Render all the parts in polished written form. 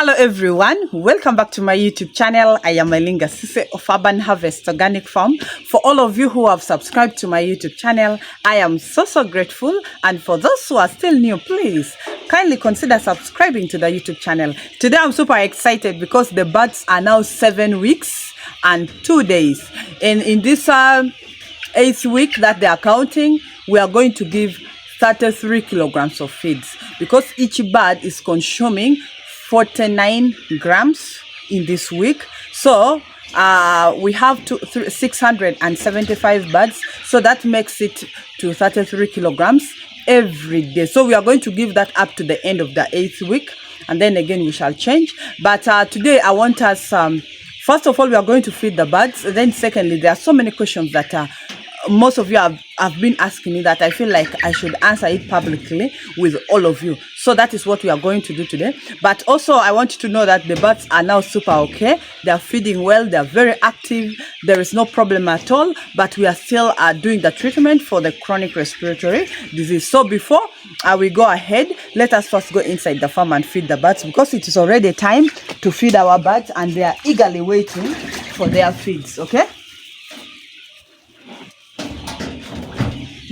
Hello everyone, welcome back to my YouTube channel. I am Elinga Sise of Urban Harvest Organic Farm. For all of you who have subscribed to my YouTube channel, I am so grateful. And for those who are still new, please kindly consider subscribing to the YouTube channel. Today I'm super excited because the birds are now 7 weeks and 2 days. And in this 8th week that they are counting, we are going to give 33 kilograms of feeds because each bird is consuming 49 grams in this week. So we have 675 birds, so that makes it to 33 kilograms every day. So we are going to give that up to the end of the 8th week, and then again we shall change. But today I want us first of all, we are going to feed the birds. Then secondly, there are so many questions that most of you have been asking me that I feel like I should answer it publicly with all of you. So that is what we are going to do today. But also I want you to know that the birds are now super okay. They are feeding well. They are very active. There is no problem at all. But we are still doing the treatment for the chronic respiratory disease. So before we go ahead, let us first go inside the farm and feed the birds, because it is already time to feed our birds and they are eagerly waiting for their feeds. Okay?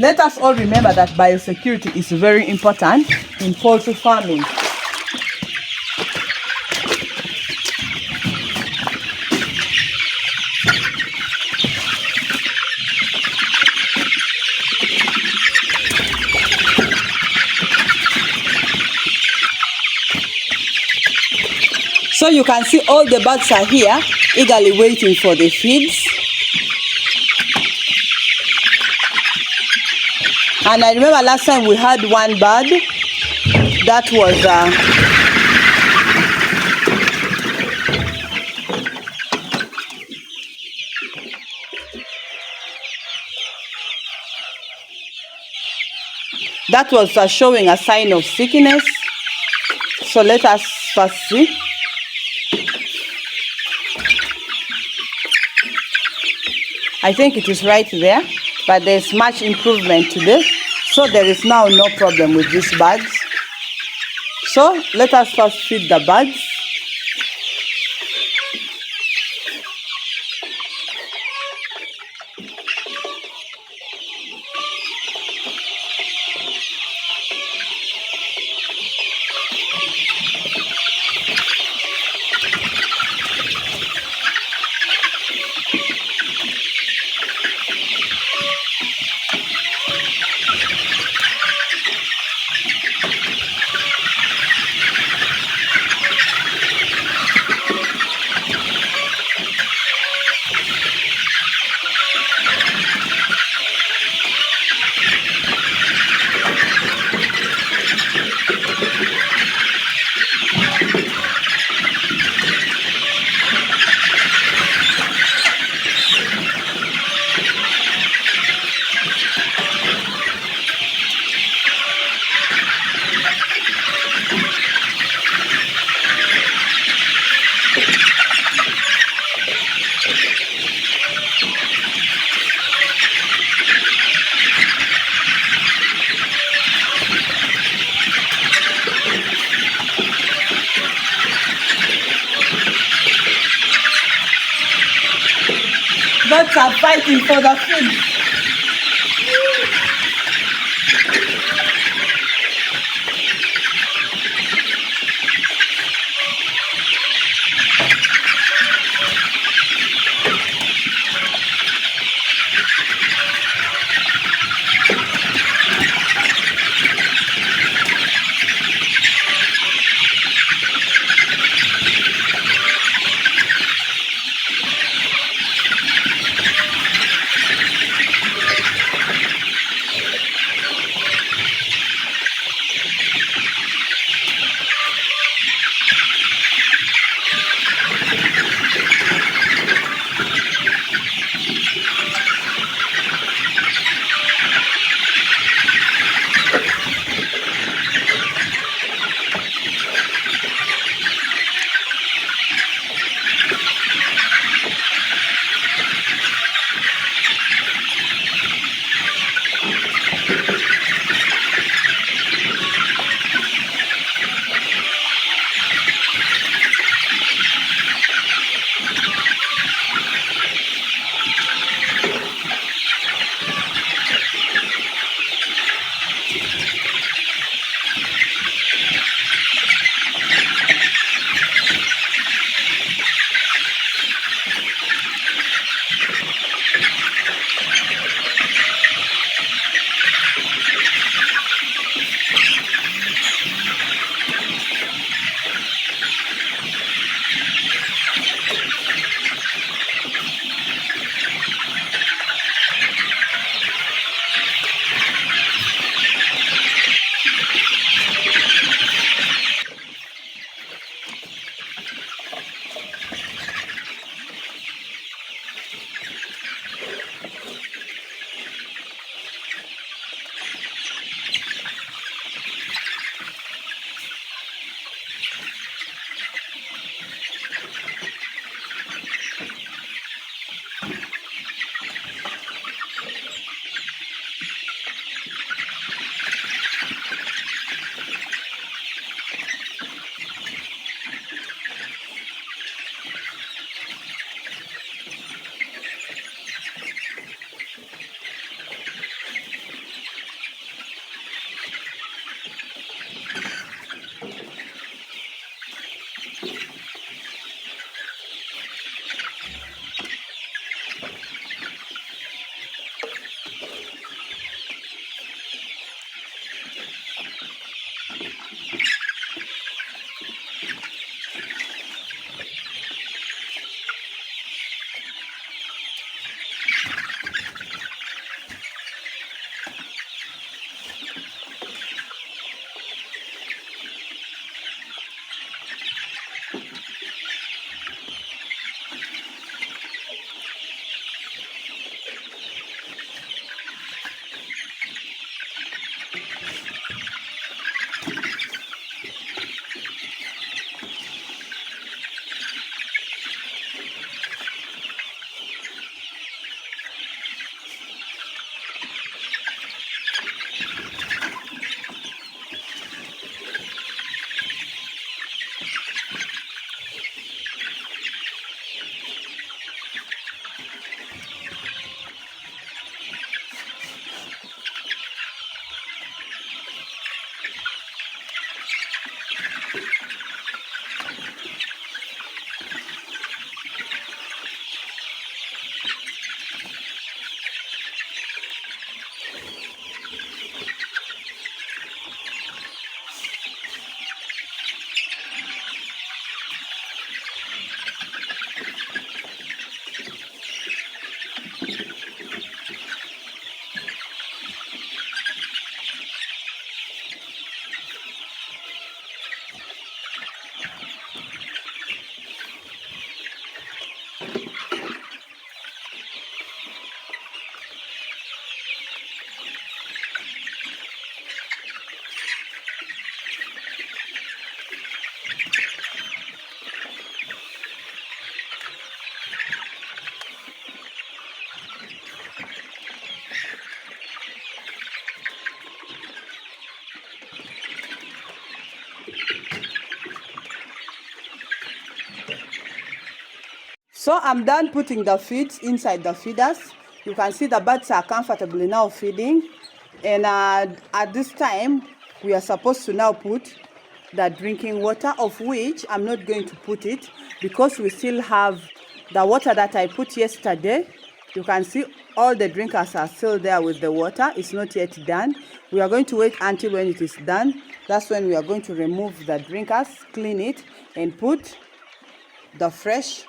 Let us all remember that biosecurity is very important in poultry farming. So you can see all the birds are here, eagerly waiting for the feeds. And I remember last time we had one bird that was showing a sign of sickness. So let us first see. I think it is right there, but there's much improvement today. So there is now no problem with these birds. So let us first feed the birds. Birds are fighting for the food. So I'm done putting the feeds inside the feeders. You can see the birds are comfortably now feeding. And at this time, we are supposed to now put the drinking water, of which I'm not going to put it because we still have the water that I put yesterday. You can see all the drinkers are still there with the water. It's not yet done. We are going to wait until when it is done. That's when we are going to remove the drinkers, clean it, and put the fresh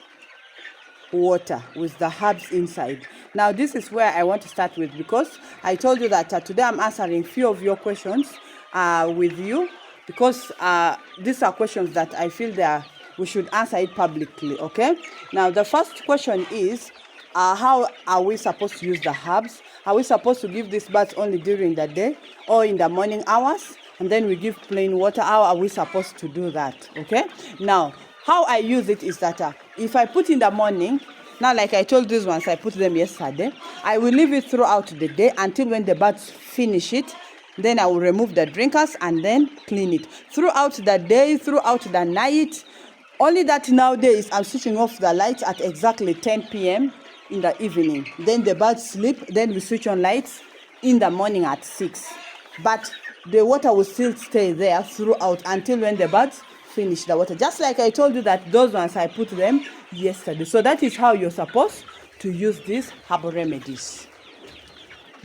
water with the herbs inside. Now this is where I want to start with, because I told you that today I'm answering few of your questions with you, because these are questions that I feel that we should answer it publicly. Okay, now the first question is how are we supposed to use the herbs? Are we supposed to give these birds only during the day or in the morning hours, and then we give plain water? How are we supposed to do that? Okay, now how I use it is that if I put in the morning, now like I told these ones, I put them yesterday, I will leave it throughout the day until when the birds finish it. Then I will remove the drinkers and then clean it throughout the day, throughout the night. Only that nowadays I'm switching off the lights at exactly 10 p.m. in the evening. Then the birds sleep, then we switch on lights in the morning at 6. But the water will still stay there throughout until when the birds finish the water, just like I told you that those ones I put them yesterday. So that is how you're supposed to use these herbal remedies.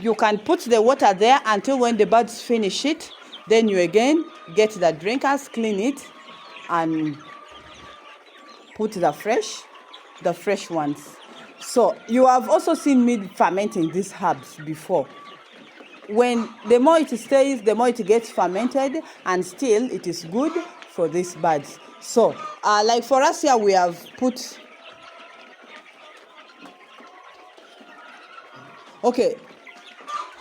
You can put the water there until when the birds finish it. Then you again get the drinkers, clean it, and put the fresh ones. So you have also seen me fermenting these herbs before. When the more it stays, the more it gets fermented, and still it is good for these birds. So like for us here, we have put, okay,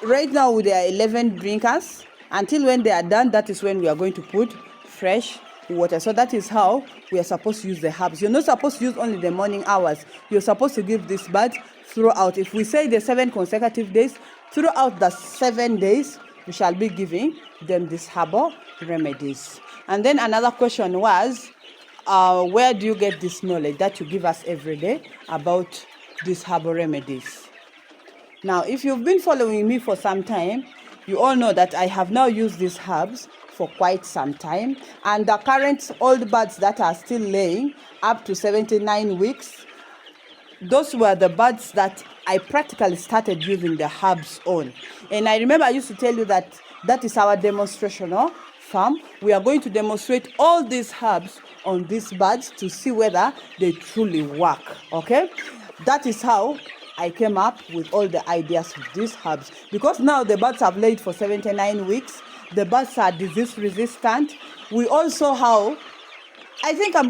right now there are 11 drinkers. Until when they are done, that is when we are going to put fresh water. So that is how we are supposed to use the herbs. You're not supposed to use only the morning hours. You're supposed to give these birds throughout. If we say the 7 consecutive days, throughout the 7 days, we shall be giving them these herbal remedies. And then another question was, where do you get this knowledge that you give us every day about these herbal remedies? Now, if you've been following me for some time, you all know that I have now used these herbs for quite some time. And the current old birds that are still laying up to 79 weeks, those were the birds that I practically started using the herbs on. And I remember I used to tell you that that is our demonstrational farm. We are going to demonstrate all these herbs on these birds to see whether they truly work. Okay, that is how I came up with all the ideas with these herbs, because now the birds have laid for 79 weeks. The birds are disease resistant. We also have, I think I'm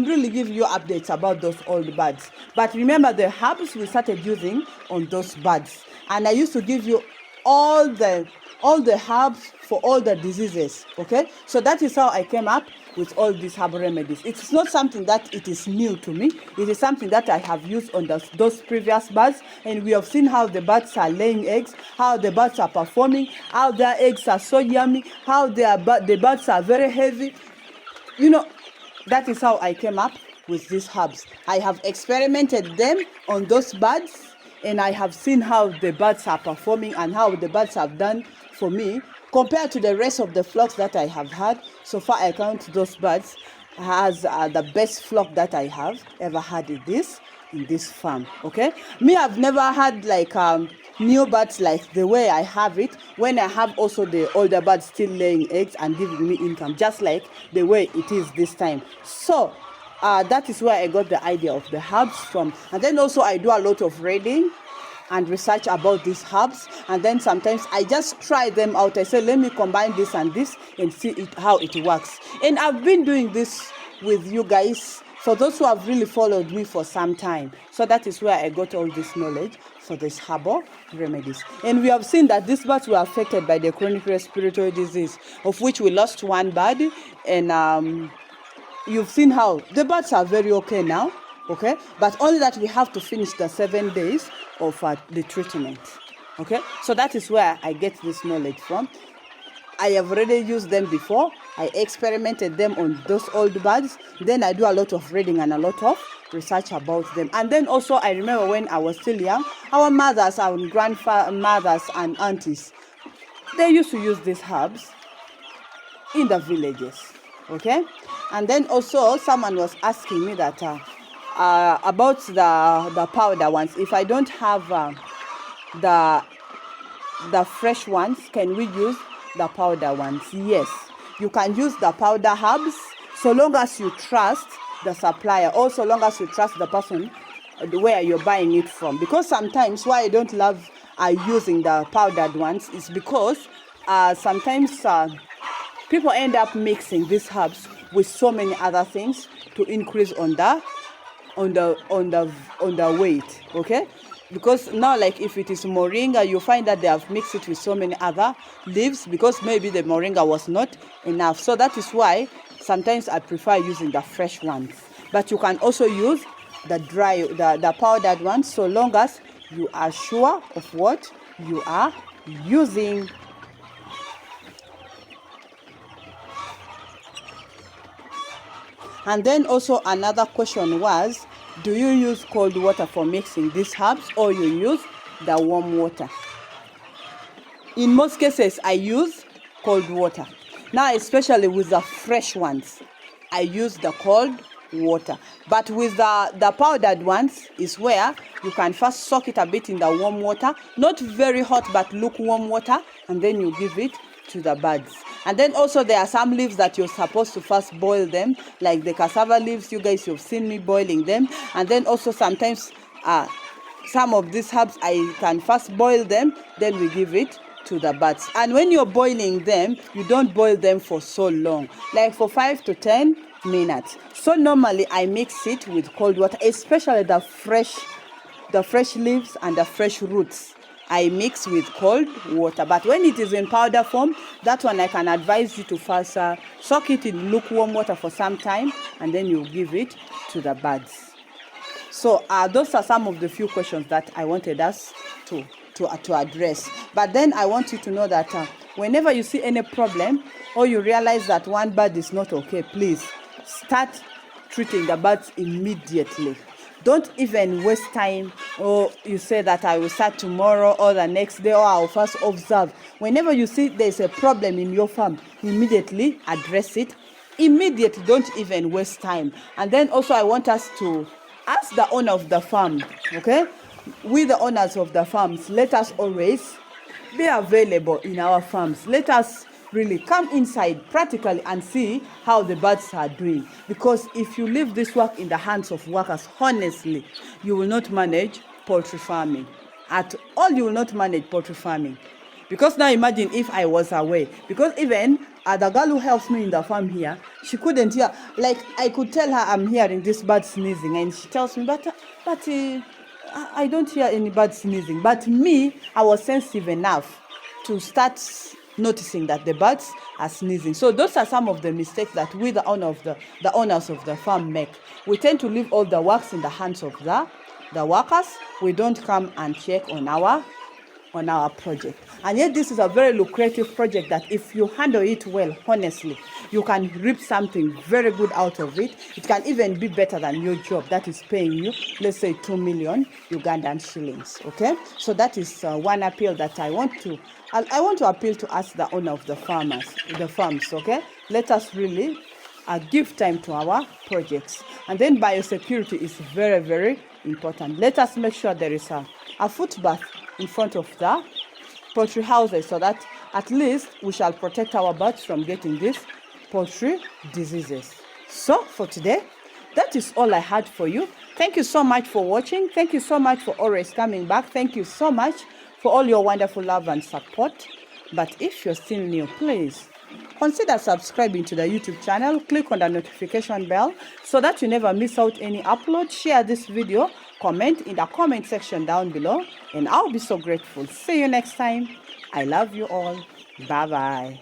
really giving you updates about those old birds. But remember the herbs we started using on those birds, and I used to give you all the herbs for all the diseases. Okay, so that is how I came up with all these herbal remedies. It's not something that it is new to me. It is something that I have used on those previous birds, and we have seen how the birds are laying eggs, how the birds are performing, how their eggs are so yummy, how the birds are very heavy. You know, that is how I came up with these herbs. I have experimented them on those birds, and I have seen how the birds are performing and how the birds have done for me compared to the rest of the flocks that I have had. So far, I count those birds as the best flock that I have ever had in this farm. Okay, me, I've never had like new birds like the way I have it, when I have also the older birds still laying eggs and giving me income, just like the way it is this time. So that is where I got the idea of the herbs from. And then also I do a lot of reading and research about these herbs, and then sometimes I just try them out. I say, let me combine this and this and see how it works. And I've been doing this with you guys, for those who have really followed me for some time. So that is where I got all this knowledge for this herbal remedies. And we have seen that these birds were affected by the chronic respiratory disease, of which we lost one bird. And you've seen how the birds are very okay now. Okay, but only that we have to finish the 7 days of the treatment. Okay, so that is where I get this knowledge from. I have already used them before. I experimented them on those old birds. Then I do a lot of reading and a lot of research about them. And then also I remember when I was still young, our mothers, our grandmothers and aunties, they used to use these herbs in the villages. Okay, and then also someone was asking me that about the powder ones. If I don't have the fresh ones, can we use the powder ones? Yes, you can use the powder herbs, so long as you trust the supplier, or so long as you trust the person where you're buying it from. Because sometimes why I don't love using the powdered ones is because sometimes people end up mixing these herbs with so many other things to increase on the weight. Okay, because now, like if it is moringa, you find that they have mixed it with so many other leaves because maybe the moringa was not enough. So that is why sometimes I prefer using the fresh ones. But you can also use the dry, the powdered ones, so long as you are sure of what you are using. And then also another question was, do you use cold water for mixing these herbs, or you use the warm water? In most cases, I use cold water. Now, especially with the fresh ones, I use the cold water. But with the powdered ones is where you can first soak it a bit in the warm water, not very hot, but lukewarm water, and then you give it to the birds. And then also there are some leaves that you're supposed to first boil them, like the cassava leaves. You guys, you've seen me boiling them. And then also sometimes some of these herbs I can first boil them, then we give it to the birds. And when you're boiling them, you don't boil them for so long, like for 5 to 10 minutes. So normally I mix it with cold water, especially the fresh leaves and the fresh roots. I mix with cold water. But when it is in powder form, that one I can advise you to first soak it in lukewarm water for some time, and then you give it to the birds. So those are some of the few questions that I wanted us to address. But then I want you to know that whenever you see any problem, or you realize that one bird is not okay, please start treating the birds immediately. Don't even waste time, or you say that I will start tomorrow or the next day, or I'll first observe. Whenever you see there's a problem in your farm, immediately address it. Immediately, don't even waste time. And then also I want us to ask the owner of the farm, okay? We the owners of the farms, let us always be available in our farms. Let us really come inside practically and see how the birds are doing. Because if you leave this work in the hands of workers, honestly, you will not manage poultry farming. At all, you will not manage poultry farming. Because now imagine if I was away. Because even the girl who helps me in the farm here, she couldn't hear. Like I could tell her I'm hearing this bird sneezing, and she tells me, but I don't hear any bird sneezing. But me, I was sensitive enough to start noticing that the birds are sneezing. So those are some of the mistakes that we, the owners of the farm, make. We tend to leave all the works in the hands of the workers. We don't come and check on our project. And yet this is a very lucrative project that if you handle it well, honestly, you can reap something very good out of it. It can even be better than your job that is paying you, let's say 2 million Ugandan shillings. Okay, so that is one appeal that I want to appeal to us, the owner of the farms. Okay, let us really give time to our projects. And then biosecurity is very, very important. Let us make sure there is a footbath in front of the poultry houses, so that at least we shall protect our birds from getting these poultry diseases. So for today, that is all I had for you. Thank you so much for watching. Thank you so much for always coming back. Thank you so much for all your wonderful love and support. But if you're still new, please consider subscribing to the YouTube channel. Click on the notification bell so that you never miss out any upload. Share this video, comment in the comment section down below, and I'll be so grateful. See you next time. I love you all. Bye-bye.